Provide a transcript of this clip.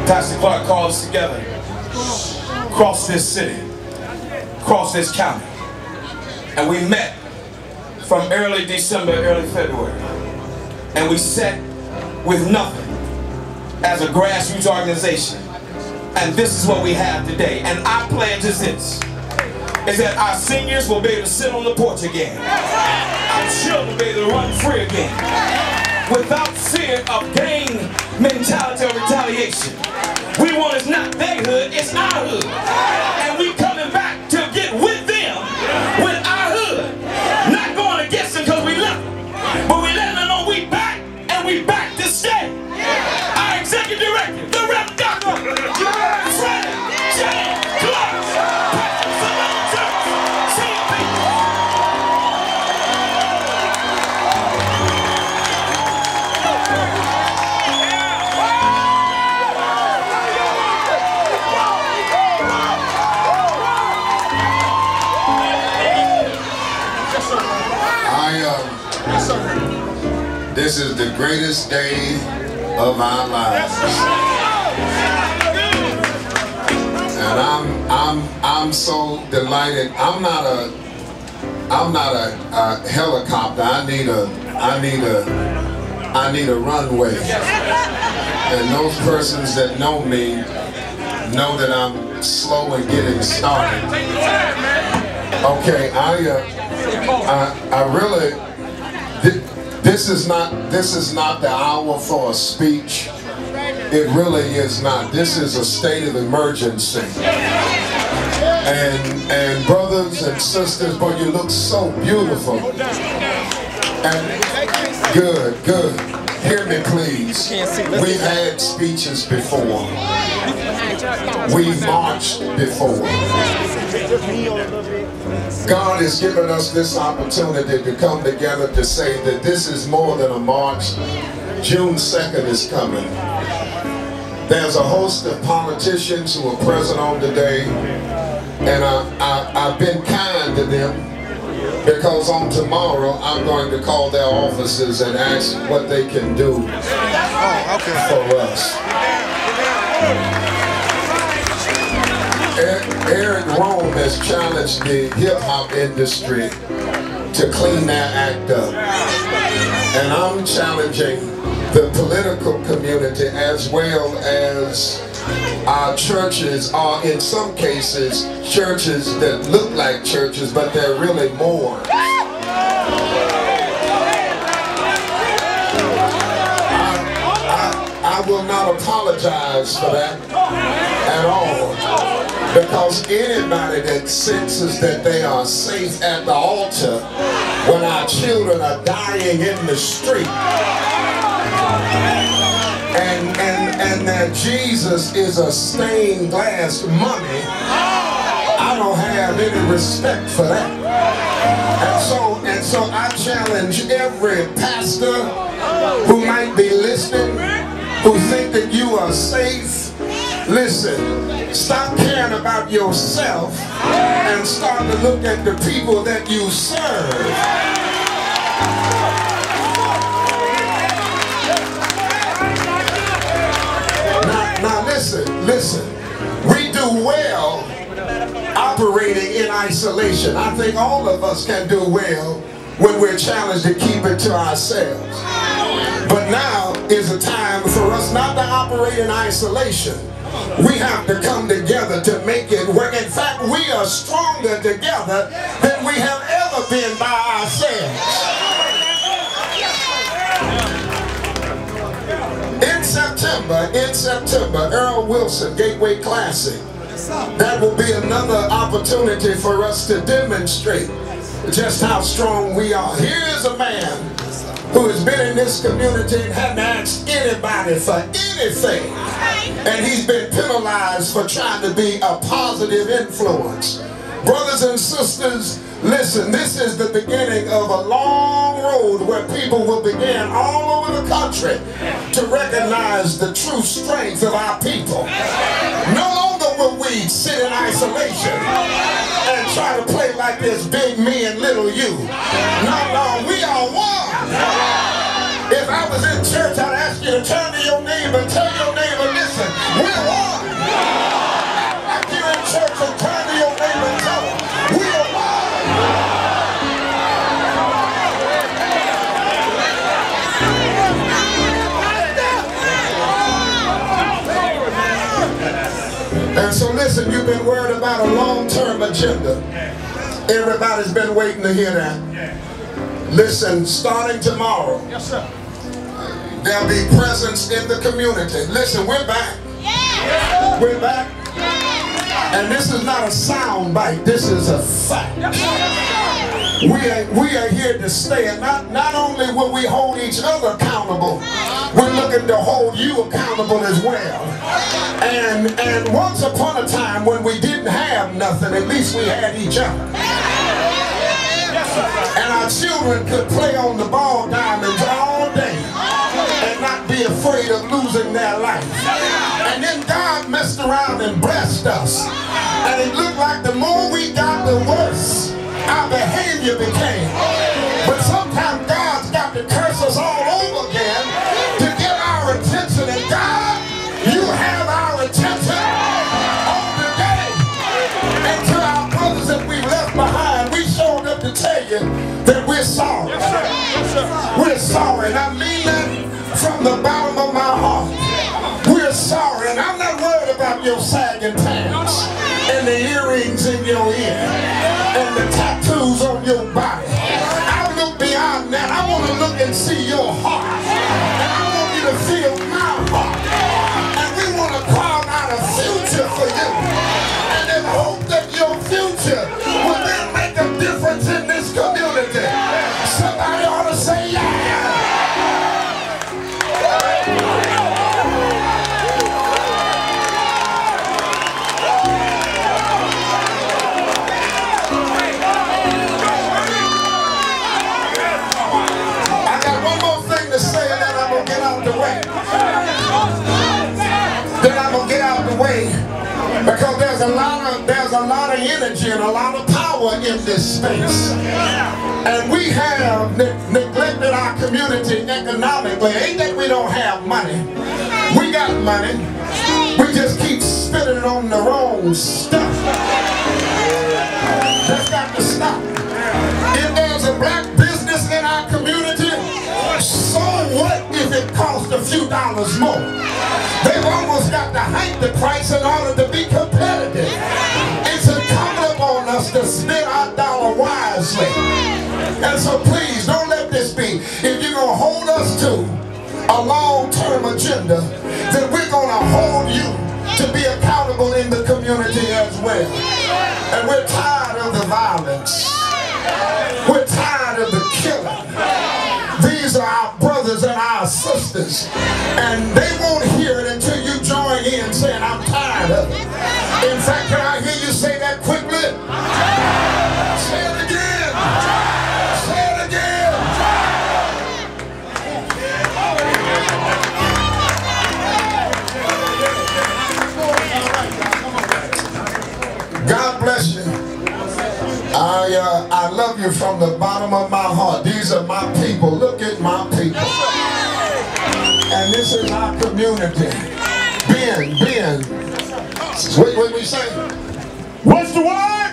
Pastor Clark called us together across this city, across this county, and we met from early December, early February, and we sat with nothing as a grassroots organization, and this is what we have today. And our pledge is this, is that our seniors will be able to sit on the porch again, our children will be able to run free again, without fear of gang mentality or retaliation. We want is not their hood, it's our hood. And we coming back to get with them, with our hood. Not going against them because we love them, but we letting them know we back, and we back to stay. Our executive director, the Rev. Dr. Fred J. Clark, This is the greatest day of our lives, and I'm so delighted. I'm not a helicopter. I need a runway. And those persons that know me know that I'm slow in getting started. Okay, I really. This is not the hour for a speech. It really is not. This is a state of emergency. And brothers and sisters, boy, you look so beautiful. And good. Hear me, please. We've had speeches before. We've marched before. God has given us this opportunity to come together to say that this is more than a march. June 2nd is coming. There's a host of politicians who are present on today, and I've been kind to them, because on tomorrow I'm going to call their offices and ask what they can do for us. Eric Rome has challenged the hip-hop industry to clean their act up. And I'm challenging the political community, as well as our churches are, in some cases, churches that look like churches, but they're really more. I will not apologize for that at all, because anybody that senses that they are safe at the altar when our children are dying in the street, and that Jesus is a stained glass mummy, I don't have any respect for that. And so I challenge every pastor who might be listening, who think that you are safe. Listen, stop caring about yourself and start to look at the people that you serve. Now listen, we do well operating in isolation. I think all of us can do well when we're challenged to keep it to ourselves. But now is a time for us not to operate in isolation. We have to come together to make it work. In fact, we are stronger together than we have ever been by ourselves. In September, Earl Wilson Gateway Classic. That will be another opportunity for us to demonstrate just how strong we are. Here is a man who has been in this community and hadn't asked anybody for anything. And he's been penalized for trying to be a positive influence. Brothers and sisters, listen, this is the beginning of a long road where people will begin all over the country to recognize the true strength of our people. No longer will we sit in isolation and try to play like this big me and little you. No, we are one. If I was in church, I'd ask you to turn to your neighbor and tell your neighbor, listen, we're Listen, you've been worried about a long-term agenda. Everybody's been waiting to hear that. Listen, starting tomorrow, there'll be presence in the community. Listen, we're back. We're back. And this is not a sound bite. This is a fact. We are here to stay. And not only will we hold each other accountable, we're looking to hold you accountable as well. And once upon a time when we didn't have nothing, at least we had each other. And our children could play on the ball diamonds all day and not be afraid of losing their life. And then God messed around and blessed us. And it looked like the more we got, the worse our behavior became. But sometimes God's got to curse us all over again to get our attention. And God, you have our attention on today. And to our brothers that we left behind, we showed up to tell you that we're sorry. We're sorry. And I mean that from the bottom of my heart. We're sorry. And I'm not worried about your sagging pants and the earrings in your ear and the tattoos on your body. I look beyond that. I want to look and see your heart. And I want you to feel my heart. And we want to carve out a future for you. And then hope that your future will then make a difference in this community. Somebody ought to say yeah. Then I'm gonna get out the way because there's a lot of energy and a lot of power in this space, and we have neglected our community economically. Ain't that we don't have money? We got money. We just keep spending it on the wrong stuff. That's got to stop. If there's a black business in our community, so what if it costs a few dollars more? They've almost got to hike the price in order to be competitive. It's incumbent upon us to spend our dollar wisely. And so please, don't let this be. If you're going to hold us to a long-term agenda, then we're going to hold you to be accountable in the community as well. And we're tired of the violence. We're tired of the killing. These are our brothers and our sisters, and they won't hear it until you join in saying, I'm tired of it. In fact, can I hear you say that quickly? Say it again. Say it again. God bless you. I love you from the bottom of my heart. These are my people. Look at my people. And this is our community. Ben. What we say? What's the word?